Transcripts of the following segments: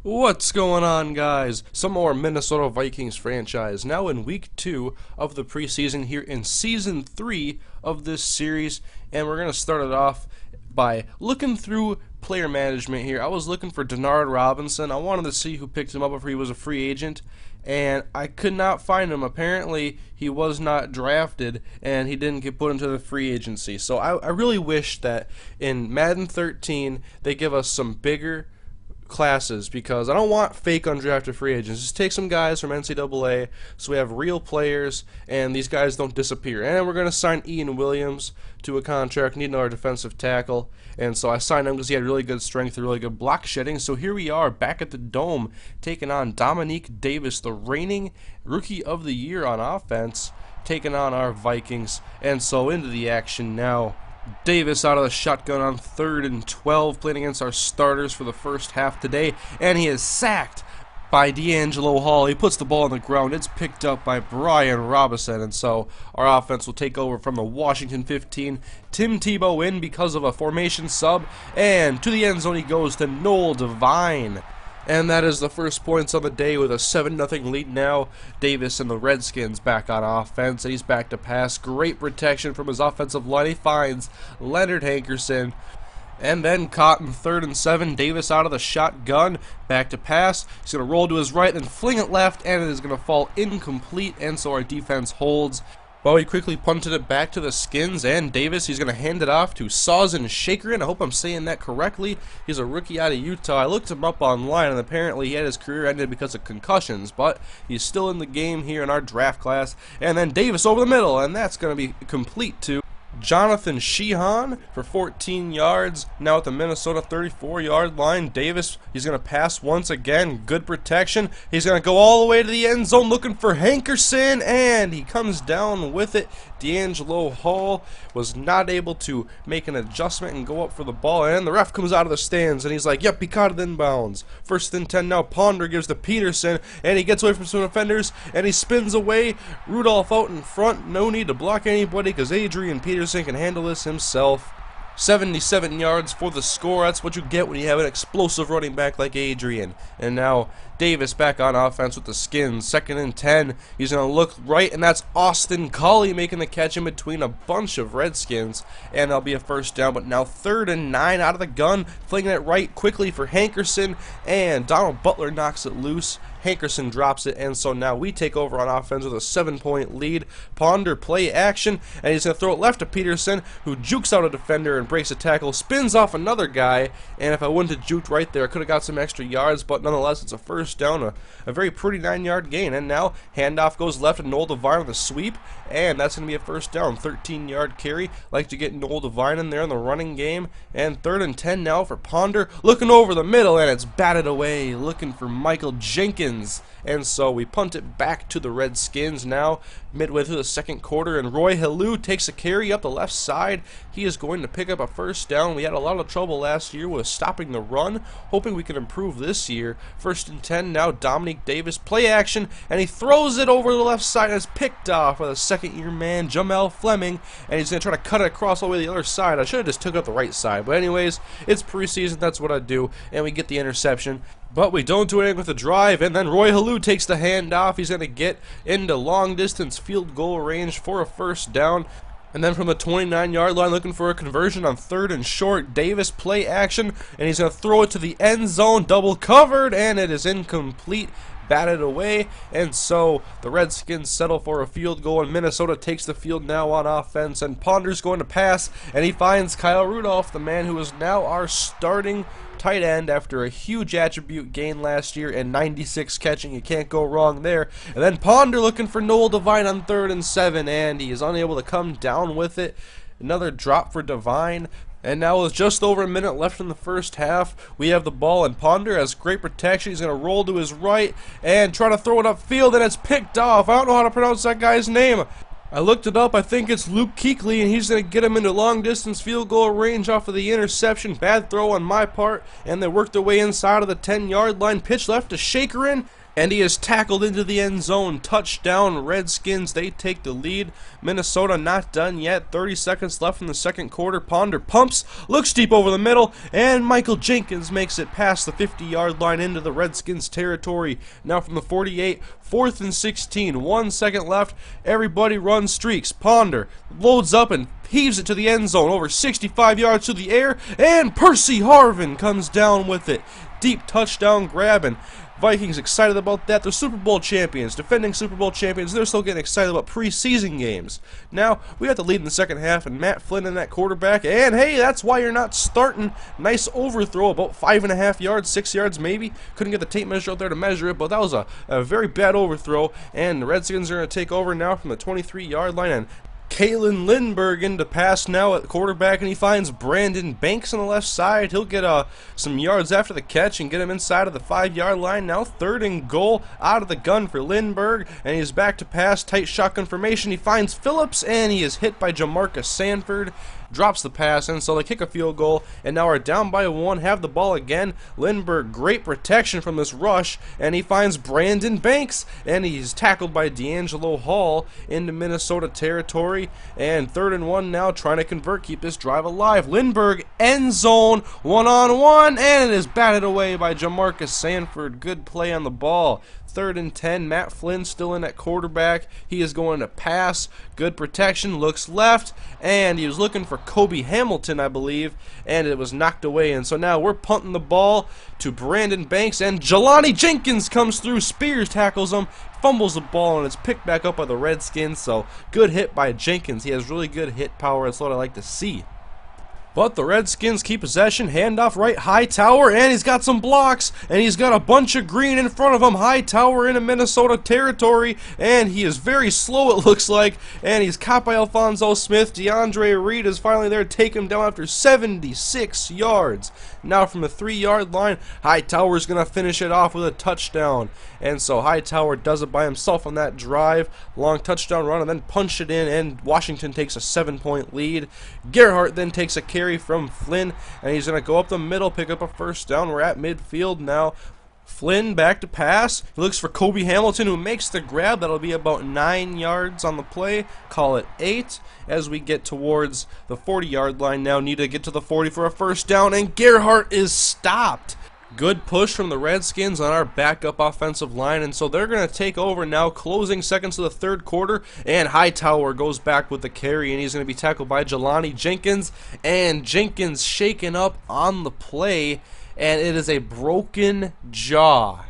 What's going on, guys? Some more Minnesota Vikings franchise now in week 2 of the preseason here in season 3 of this series, and we're going to start it off by looking through player management here. I was looking for Denard Robinson. I wanted to see who picked him up if he was a free agent, and I could not find him. Apparently he was not drafted and he didn't get put into the free agency. So I really wish that in Madden 13 they give us some bigger classes, because I don't want fake undrafted free agents. Just take some guys from NCAA so we have real players and these guys don't disappear. And we're going to sign Ian Williams to a contract. Need another defensive tackle, and so I signed him because he had really good strength and really good block shedding. So here we are back at the Dome taking on Dominique Davis, the reigning Rookie of the Year on offense, taking on our Vikings. And so into the action now. Davis out of the shotgun on 3rd and 12, playing against our starters for the first half today, and he is sacked by D'Angelo Hall. He puts the ball on the ground. It's picked up by Brian Robinson, and so our offense will take over from the Washington 15. Tim Tebow in because of a formation sub, and to the end zone he goes to Noel Devine. And that is the first points of the day with a 7-0 lead now. Davis and the Redskins back on offense, and he's back to pass. Great protection from his offensive line. He finds Leonard Hankerson. And then caught in 3rd and 7. Davis out of the shotgun. Back to pass. He's going to roll to his right, then fling it left, and it is going to fall incomplete. And so our defense holds. Well, he quickly punted it back to the Skins, and Davis, he's going to hand it off to Sawson Shakerin. I hope I'm saying that correctly. He's a rookie out of Utah. I looked him up online, and apparently he had his career ended because of concussions, but he's still in the game here in our draft class. And then Davis over the middle, and that's going to be complete to Jonathan Sheehan for 14 yards. Now at the Minnesota 34-yard line. Davis, he's going to pass once again. Good protection. He's going to go all the way to the end zone looking for Hankerson, and he comes down with it. D'Angelo Hall was not able to make an adjustment and go up for the ball, and the ref comes out of the stands, and he's like, yep, he caught it in bounds. 1st and 10 now. Ponder gives to Peterson, and he gets away from some defenders, and he spins away. Rudolph out in front. No need to block anybody because Adrian Peterson can handle this himself. 77 yards for the score. That's what you get when you have an explosive running back like Adrian. And now Davis back on offense with the Skins. 2nd and 10. He's going to look right, and that's Austin Culley making the catch in between a bunch of Redskins. And that'll be a first down. But now 3rd and 9 out of the gun. Flinging it right quickly for Hankerson. And Donald Butler knocks it loose. Hankerson drops it, and so now we take over on offense with a 7-point lead. Ponder play action, and he's going to throw it left to Peterson, who jukes out a defender and breaks a tackle, spins off another guy, and if I wouldn't have juked right there, I could have got some extra yards, but nonetheless, it's a first down, a very pretty 9-yard gain. And now handoff goes left to Noel Devine with a sweep, and that's going to be a first down. 13-yard carry. Like to get Noel Devine in there in the running game. And 3rd and 10 now for Ponder, looking over the middle, and it's batted away, looking for Michael Jenkins. And so we punt it back to the Redskins now, midway through the 2nd quarter, and Roy Halou takes a carry up the left side. He is going to pick up a first down. We had a lot of trouble last year with stopping the run, hoping we can improve this year. 1st and 10 now. Dominique Davis play action, and he throws it over the left side, and it's picked off by the 2nd-year man Jamel Fleming, and he's going to try to cut it across all the way to the other side. I should have just took it up the right side, but anyways, it's preseason, that's what I do, and we get the interception. But we don't do anything with the drive, and then Roy Halou takes the handoff. He's going to get into long-distance field goal range for a first down. And then from the 29-yard line, looking for a conversion on 3rd and short. Davis play action, and he's going to throw it to the end zone, double covered, and it is incomplete. Batted away, and so the Redskins settle for a field goal, and Minnesota takes the field now on offense, and Ponder's going to pass, and he finds Kyle Rudolph, the man who is now our starting tight end after a huge attribute gain last year and 96 catching. You can't go wrong there. And then Ponder looking for Noel Devine on 3rd and 7, and he is unable to come down with it. Another drop for Devine. And now with just over a minute left in the first half, we have the ball, and Ponder has great protection. He's going to roll to his right and try to throw it upfield, and it's picked off. I don't know how to pronounce that guy's name. I looked it up. I think it's Luke Kuechly, and he's going to get him into long-distance field goal range off of the interception. Bad throw on my part, and they worked their way inside of the 10-yard line. Pitch left to Shakerin, And he is tackled into the end zone. Touchdown, Redskins. They take the lead. Minnesota not done yet. 30 seconds left in the second quarter. Ponder pumps, looks deep over the middle, and Michael Jenkins makes it past the 50-yard line into the Redskins territory. Now from the 48, 4th and 16. 1 second left. Everybody runs streaks. Ponder loads up and heaves it to the end zone. Over 65 yards to the air, and Percy Harvin comes down with it. Deep touchdown grab, and Vikings excited about that. They're Super Bowl champions, defending Super Bowl champions. They're still getting excited about preseason games. Now, we got the lead in the second half, and Matt Flynn in that quarterback. And hey, that's why you're not starting. Nice overthrow, about 5.5 yards, 6 yards maybe. Couldn't get the tape measure out there to measure it, but that was a very bad overthrow. And the Redskins are going to take over now from the 23-yard line, and Kalen Lindbergh into pass now at quarterback, and he finds Brandon Banks on the left side. He'll get some yards after the catch and get him inside of the 5-yard line. Now 3rd and goal out of the gun for Lindbergh, and he's back to pass. Tight shotgun formation. He finds Phillips, and he is hit by Jamarcus Sanford. Drops the pass, and so they kick a field goal, and now are down by 1, have the ball again. Lindbergh, great protection from this rush, and he finds Brandon Banks, and he's tackled by D'Angelo Hall into Minnesota territory. And 3rd and 1 now, trying to convert, keep this drive alive. Lindbergh, end zone, 1-on-1, and it is batted away by Jamarcus Sanford. Good play on the ball. 3rd and 10, Matt Flynn still in at quarterback. He is going to pass. Good protection, looks left, and he was looking for Kobe Hamilton, I believe, and it was knocked away. And so now we're punting the ball to Brandon Banks, and Jelani Jenkins comes through. Spears tackles him, fumbles the ball, and it's picked back up by the Redskins. So good hit by Jenkins. He has really good hit power. That's what I like to see. But the Redskins keep possession, handoff right, Hightower, and he's got some blocks, and he's got a bunch of green in front of him. Hightower into Minnesota territory, and he is very slow, it looks like, and he's caught by Alphonso Smith. DeAndre Reed is finally there to take him down after 76 yards. Now from the 3-yard line, Hightower is going to finish it off with a touchdown. And so Hightower does it by himself on that drive. Long touchdown run, and then punch it in, and Washington takes a 7-point lead. Gerhart then takes a carry from Flynn, and he's going to go up the middle, pick up a first down. We're at midfield now. Flynn back to pass. He looks for Kobe Hamilton, who makes the grab. That'll be about 9 yards on the play. Call it 8 as we get towards the 40-yard line now. Need to get to the 40 for a first down, and Gerhart is stopped. Good push from the Redskins on our backup offensive line, and so they're going to take over now, closing seconds of the third quarter, and Hightower goes back with the carry, and he's going to be tackled by Jelani Jenkins, and Jenkins shaken up on the play, and it is a broken jaw.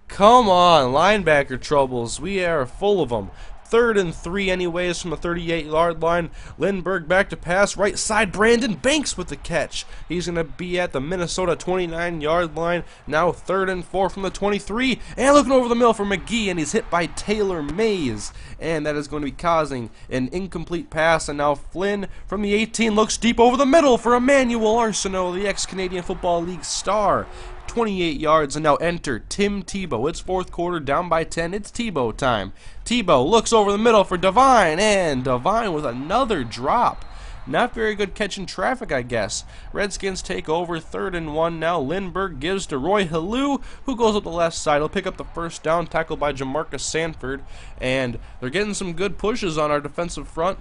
Come on, linebacker troubles. We are full of them. 3rd and 3 anyways from the 38-yard line. Lindbergh back to pass. Right side, Brandon Banks with the catch. He's going to be at the Minnesota 29-yard line. Now 3rd and 4 from the 23. And looking over the middle for McGee, and he's hit by Taylor Mays. And that is going to be causing an incomplete pass. And now Flynn from the 18 looks deep over the middle for Emmanuel Arsenault, the ex-Canadian Football League star. 28 yards, and now enter Tim Tebow. It's fourth quarter, down by 10. It's Tebow time. Tebow looks over the middle for Devine, and Devine with another drop. Not very good catching traffic, I guess. Redskins take over, 3rd and 1 now. Lindbergh gives to Roy Halou, who goes up the left side. He'll pick up the first down, tackled by Jamarcus Sanford, and they're getting some good pushes on our defensive front.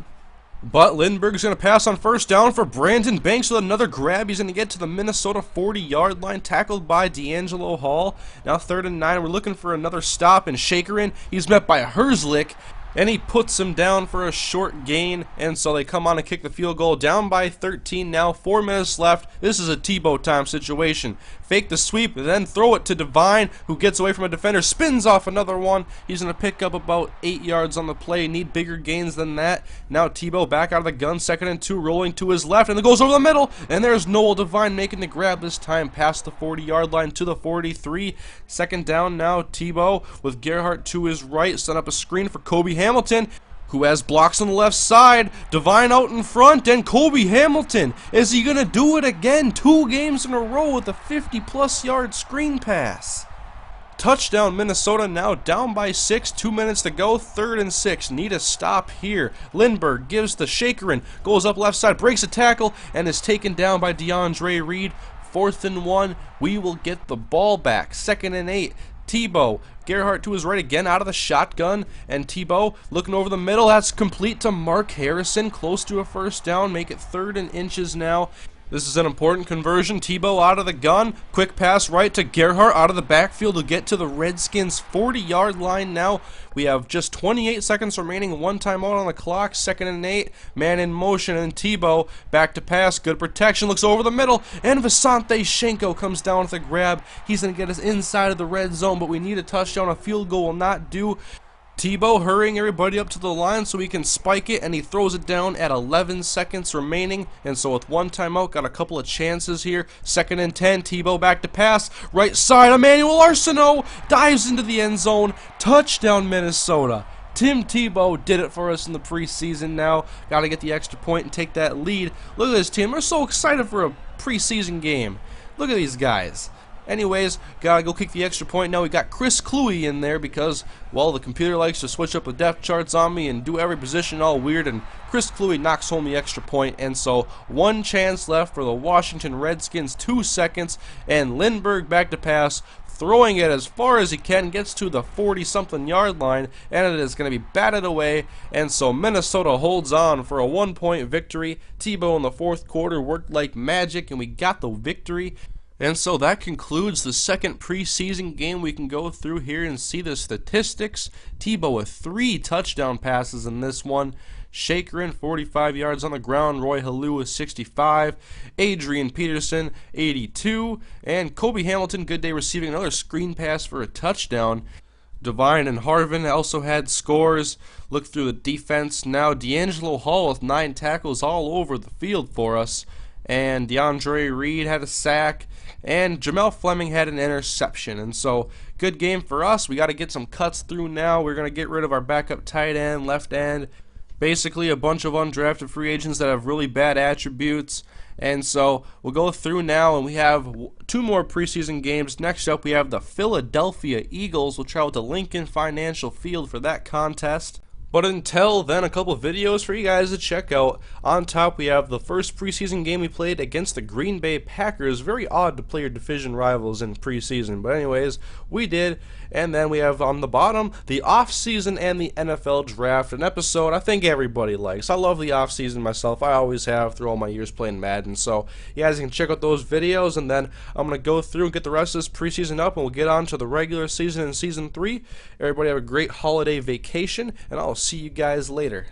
But Lindbergh's going to pass on first down for Brandon Banks with another grab. He's going to get to the Minnesota 40-yard line, tackled by D'Angelo Hall. Now 3rd and 9. We're looking for another stop, and Shakerin, he's met by Herzlich, and he puts him down for a short gain, and so they come on and kick the field goal. Down by 13 now, 4 minutes left. This is a Tebow time situation. Fake the sweep, and then throw it to Devine, who gets away from a defender, spins off another one. He's going to pick up about 8 yards on the play. Need bigger gains than that. Now Tebow back out of the gun, 2nd and 2, rolling to his left, and it goes over the middle, and there's Noel Devine making the grab this time past the 40-yard line to the 43. 2nd down now, Tebow with Gerhart to his right, set up a screen for Kobe Hamilton, who has blocks on the left side. Devine out in front, and Kobe Hamilton. Is he going to do it again? 2 games in a row with a 50-plus yard screen pass. Touchdown Minnesota, now down by 6, 2 minutes to go, 3rd and 6. Need a stop here. Lindbergh gives to Shakerin, goes up left side, breaks a tackle, and is taken down by DeAndre Reed. 4th and 1, we will get the ball back. 2nd and 8. Tebow. Gerhart to his right again out of the shotgun, and Tebow looking over the middle. That's complete to Mark Harrison, close to a first down. Make it 3rd and inches now. This is an important conversion. Tebow out of the gun. Quick pass right to Gerhart out of the backfield to get to the Redskins 40-yard line now. We have just 28 seconds remaining. 1 timeout on the clock. 2nd and 8. Man in motion. And Tebow back to pass. Good protection. Looks over the middle. And Visanthe Shenko comes down with a grab. He's going to get us inside of the red zone, but we need a touchdown. A field goal will not do. Tebow hurrying everybody up to the line so he can spike it, and he throws it down at 11 seconds remaining. And so with 1 timeout, got a couple of chances here. 2nd and 10, Tebow back to pass. Right side, Emmanuel Arsenault dives into the end zone. Touchdown, Minnesota. Tim Tebow did it for us in the preseason now. Got to get the extra point and take that lead. Look at this team. We're so excited for a preseason game. Look at these guys. Anyways, gotta go kick the extra point. Now we got Chris Cluey in there because, well, the computer likes to switch up the depth charts on me and do every position all weird, and Chris Cluey knocks home the extra point. And so 1 chance left for the Washington Redskins, 2 seconds, and Lindbergh back to pass, throwing it as far as he can, gets to the 40-something yard line, and it is going to be batted away. And so Minnesota holds on for a 1-point victory. Tebow in the 4th quarter worked like magic, and we got the victory. And so that concludes the 2nd preseason game. We can go through here and see the statistics. Tebow with 3 touchdown passes in this one. Shakerin, 45 yards on the ground. Roy Halou with 65. Adrian Peterson, 82. And Kobe Hamilton, good day receiving another screen pass for a touchdown. Devine and Harvin also had scores. Look through the defense. Now D'Angelo Hall with 9 tackles all over the field for us. And DeAndre Reed had a sack, and Jamel Fleming had an interception. And so, good game for us. We got to get some cuts through now. We're going to get rid of our backup tight end, left end, basically a bunch of undrafted free agents that have really bad attributes. And so, we'll go through now, and we have 2 more preseason games. Next up, we have the Philadelphia Eagles. We'll travel to Lincoln Financial Field for that contest. But until then, a couple of videos for you guys to check out. On top, we have the first preseason game we played against the Green Bay Packers. Very odd to play your division rivals in preseason, but anyways, we did. And then we have on the bottom, the offseason and the NFL draft, an episode I think everybody likes. I love the offseason myself. I always have through all my years playing Madden. So you guys can check out those videos, and then I'm going to go through and get the rest of this preseason up, and we'll get on to the regular season in Season 3. Everybody have a great holiday vacation, and I'll see you guys later.